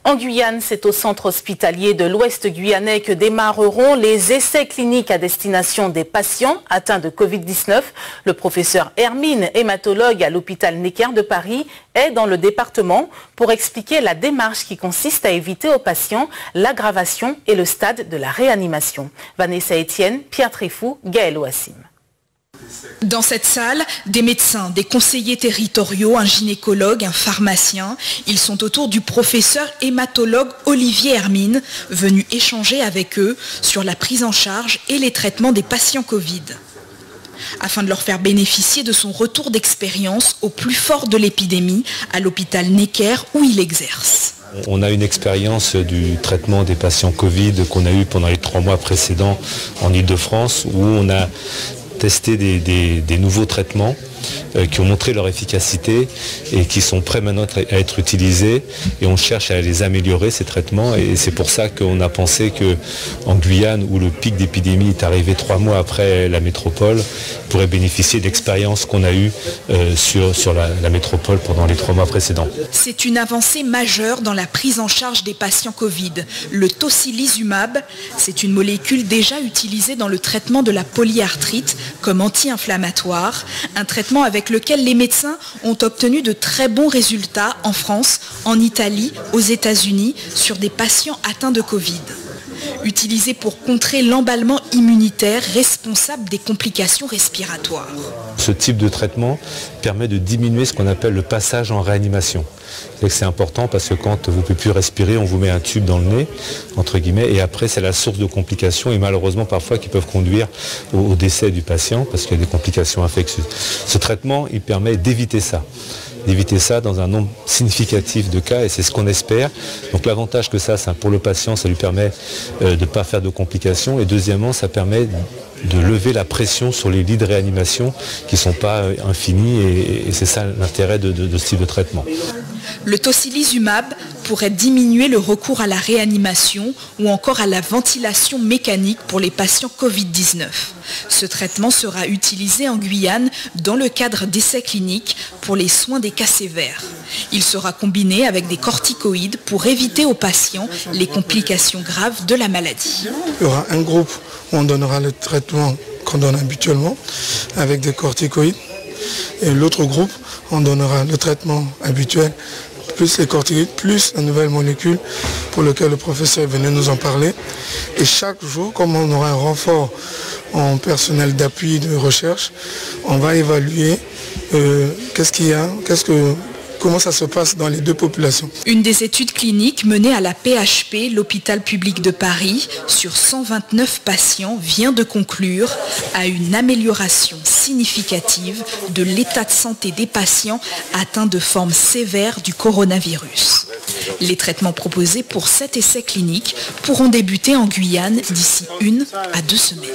En Guyane, c'est au centre hospitalier de l'Ouest guyanais que démarreront les essais cliniques à destination des patients atteints de Covid-19. Le professeur Hermine, hématologue à l'hôpital Necker de Paris, est dans le département pour expliquer la démarche qui consiste à éviter aux patients l'aggravation et le stade de la réanimation. Vanessa Etienne, Pierre Tréfou, Gaël Ouassim. Dans cette salle, des médecins, des conseillers territoriaux, un gynécologue, un pharmacien. Ils sont autour du professeur hématologue Olivier Hermine, venu échanger avec eux sur la prise en charge et les traitements des patients Covid. Afin de leur faire bénéficier de son retour d'expérience au plus fort de l'épidémie, à l'hôpital Necker où il exerce. On a une expérience du traitement des patients Covid qu'on a eu pendant les 3 mois précédents en Île-de-France, où on a testé des nouveaux traitements qui ont montré leur efficacité et qui sont prêts maintenant à être utilisés, et on cherche à les améliorer, ces traitements, et c'est pour ça qu'on a pensé qu'en Guyane, où le pic d'épidémie est arrivé 3 mois après la métropole, on pourrait bénéficier d'expériences qu'on a eues sur la métropole pendant les 3 mois précédents. C'est une avancée majeure dans la prise en charge des patients Covid. Le tocilizumab, c'est une molécule déjà utilisée dans le traitement de la polyarthrite comme anti-inflammatoire, un traitement avec lequel les médecins ont obtenu de très bons résultats en France, en Italie, aux États-Unis, sur des patients atteints de Covid. Utilisé pour contrer l'emballement immunitaire responsable des complications respiratoires. Ce type de traitement permet de diminuer ce qu'on appelle le passage en réanimation. C'est important parce que quand vous ne pouvez plus respirer, on vous met un tube dans le nez, entre guillemets, et après c'est la source de complications, et malheureusement parfois qui peuvent conduire au décès du patient parce qu'il y a des complications infectieuses. Ce traitement, il permet d'éviter ça dans un nombre significatif de cas, et c'est ce qu'on espère. Donc l'avantage que ça pour le patient, ça lui permet de ne pas faire de complications, et deuxièmement, ça permet de lever la pression sur les lits de réanimation qui ne sont pas infinis, et c'est ça l'intérêt de ce type de traitement. Le tocilizumab pourrait diminuer le recours à la réanimation ou encore à la ventilation mécanique pour les patients Covid-19. Ce traitement sera utilisé en Guyane dans le cadre d'essais cliniques pour les soins des cas sévères. Il sera combiné avec des corticoïdes pour éviter aux patients les complications graves de la maladie. Il y aura un groupe où on donnera le traitement qu'on donne habituellement avec des corticoïdes, et l'autre groupe, on donnera le traitement habituel plus les corticoïdes, plus la nouvelle molécule pour laquelle le professeur venait nous en parler. Et chaque jour, comme on aura un renfort en personnel d'appui de recherche, on va évaluer qu'est-ce qu'il y a, comment ça se passe dans les deux populations. Une des études cliniques menées à la PHP, l'hôpital public de Paris, sur 129 patients, vient de conclure à une amélioration significative de l'état de santé des patients atteints de formes sévères du coronavirus. Les traitements proposés pour cet essai clinique pourront débuter en Guyane d'ici 1 à 2 semaines.